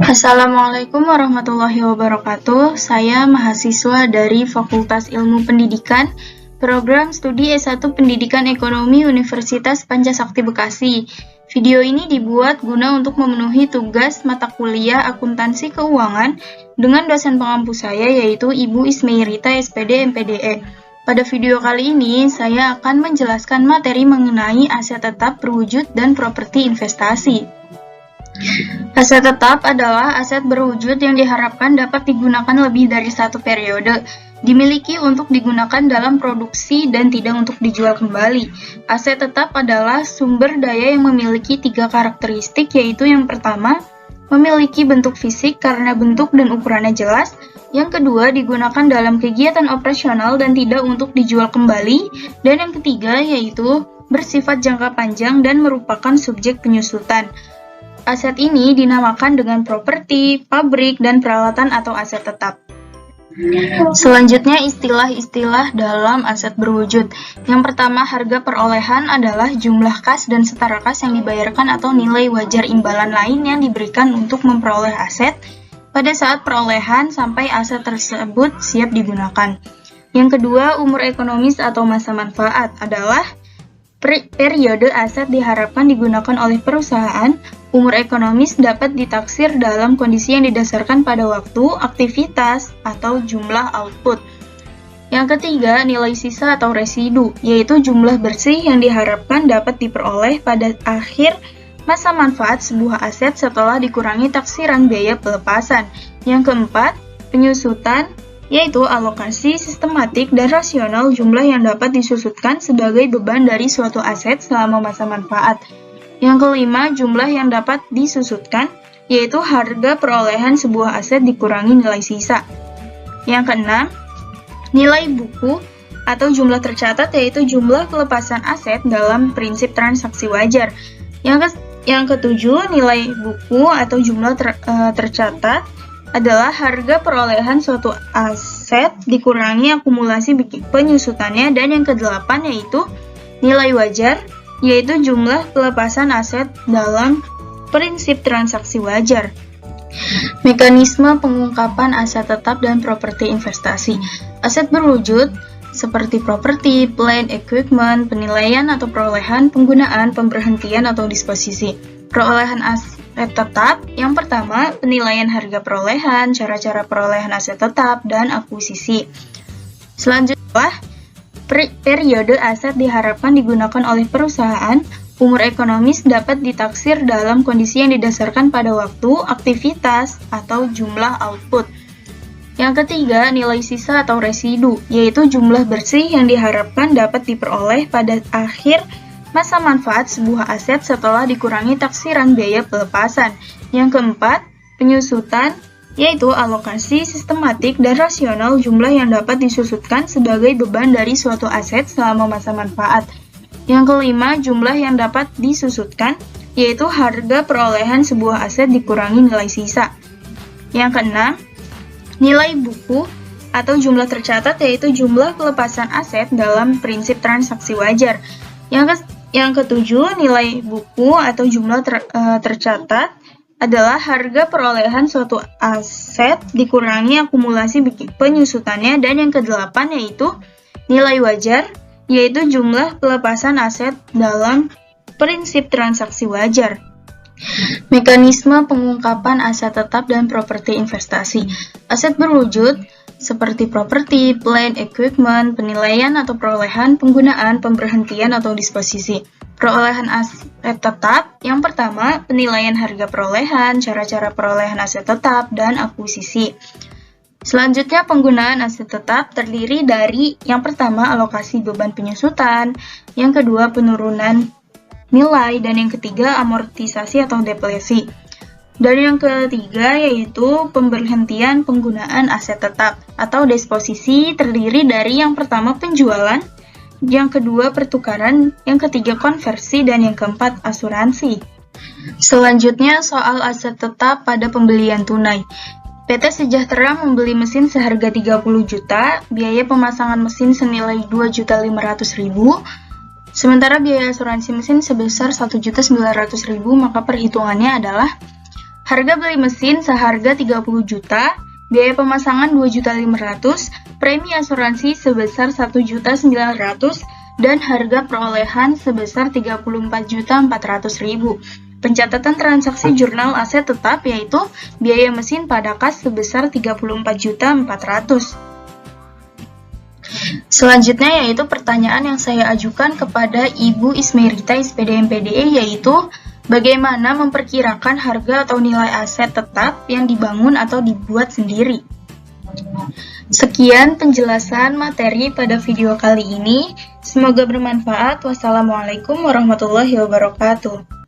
Assalamualaikum warahmatullahi wabarakatuh. Saya mahasiswa dari Fakultas Ilmu Pendidikan, Program Studi S1 Pendidikan Ekonomi Universitas Pancasakti Bekasi. Video ini dibuat guna untuk memenuhi tugas mata kuliah Akuntansi Keuangan dengan dosen pengampu saya yaitu Ibu Ismairita SPD MPDE. Pada video kali ini, saya akan menjelaskan materi mengenai aset tetap berwujud dan properti investasi. Aset tetap adalah aset berwujud yang diharapkan dapat digunakan lebih dari satu periode, dimiliki untuk digunakan dalam produksi dan tidak untuk dijual kembali. Aset tetap adalah sumber daya yang memiliki tiga karakteristik, yaitu yang pertama, memiliki bentuk fisik karena bentuk dan ukurannya jelas. Yang kedua, digunakan dalam kegiatan operasional dan tidak untuk dijual kembali. Dan yang ketiga, yaitu bersifat jangka panjang dan merupakan subjek penyusutan. Aset ini dinamakan dengan properti, pabrik, dan peralatan atau aset tetap. Selanjutnya istilah-istilah dalam aset berwujud. Yang pertama, harga perolehan adalah jumlah kas dan setara kas yang dibayarkan atau nilai wajar imbalan lain yang diberikan untuk memperoleh aset pada saat perolehan sampai aset tersebut siap digunakan. Yang kedua, umur ekonomis atau masa manfaat adalah periode aset diharapkan digunakan oleh perusahaan. Umur ekonomis dapat ditaksir dalam kondisi yang didasarkan pada waktu, aktivitas, atau jumlah output. Yang ketiga, nilai sisa atau residu, yaitu jumlah bersih yang diharapkan dapat diperoleh pada akhir masa manfaat sebuah aset setelah dikurangi taksiran biaya pelepasan. Yang keempat, penyusutan, yaitu alokasi sistematik dan rasional jumlah yang dapat disusutkan sebagai beban dari suatu aset selama masa manfaat. Yang kelima, jumlah yang dapat disusutkan, yaitu harga perolehan sebuah aset dikurangi nilai sisa. Yang keenam, nilai buku atau jumlah tercatat, yaitu jumlah pelepasan aset dalam prinsip transaksi wajar. Yang ketujuh, nilai buku atau jumlah tercatat adalah harga perolehan suatu aset dikurangi akumulasi penyusutannya. Dan yang kedelapan yaitu nilai wajar, yaitu jumlah pelepasan aset dalam prinsip transaksi wajar. Mekanisme pengungkapan aset tetap dan properti investasi. Aset berwujud seperti properti, plant, equipment, penilaian atau perolehan, penggunaan, pemberhentian atau disposisi. Perolehan aset tetap, yang pertama, penilaian harga perolehan, cara-cara perolehan aset tetap, dan akuisisi. Selanjutnya, periode aset diharapkan digunakan oleh perusahaan. Umur ekonomis dapat ditaksir dalam kondisi yang didasarkan pada waktu, aktivitas, atau jumlah output. Yang ketiga, nilai sisa atau residu, yaitu jumlah bersih yang diharapkan dapat diperoleh pada akhir masa manfaat sebuah aset setelah dikurangi taksiran biaya pelepasan. Yang keempat, penyusutan, yaitu alokasi sistematik dan rasional jumlah yang dapat disusutkan sebagai beban dari suatu aset selama masa manfaat. Yang kelima, jumlah yang dapat disusutkan, yaitu harga perolehan sebuah aset dikurangi nilai sisa. Yang keenam, nilai buku atau jumlah tercatat, yaitu jumlah pelepasan aset dalam prinsip transaksi wajar. Yang ketujuh, nilai buku atau jumlah tercatat adalah harga perolehan suatu aset dikurangi akumulasi penyusutannya. Dan yang kedelapan yaitu nilai wajar, yaitu jumlah pelepasan aset dalam prinsip transaksi wajar. Mekanisme pengungkapan aset tetap dan properti investasi. Aset berwujud seperti properti, plant, equipment, penilaian atau perolehan, penggunaan, pemberhentian atau disposisi. Perolehan aset tetap, yang pertama, penilaian harga perolehan, cara-cara perolehan aset tetap, dan akuisisi. Selanjutnya, penggunaan aset tetap terdiri dari yang pertama, alokasi beban penyusutan, yang kedua, penurunan nilai, dan yang ketiga, amortisasi atau depresi. Dan yang ketiga yaitu pemberhentian penggunaan aset tetap atau disposisi terdiri dari yang pertama penjualan, yang kedua pertukaran, yang ketiga konversi, dan yang keempat asuransi. Selanjutnya soal aset tetap pada pembelian tunai. PT Sejahtera membeli mesin seharga 30 juta, biaya pemasangan mesin senilai 2.500.000, sementara biaya asuransi mesin sebesar 1.900.000, maka perhitungannya adalah Harga beli mesin seharga 30 juta, biaya pemasangan 2.500.000, premi asuransi sebesar 1.900.000, dan harga perolehan sebesar 34.400.000. Pencatatan transaksi jurnal aset tetap yaitu biaya mesin pada kas sebesar 34.400.000. Selanjutnya yaitu pertanyaan yang saya ajukan kepada Ibu Ismerita SPD MPDE yaitu bagaimana memperkirakan harga atau nilai aset tetap yang dibangun atau dibuat sendiri. Sekian penjelasan materi pada video kali ini. Semoga bermanfaat. Wassalamualaikum warahmatullahi wabarakatuh.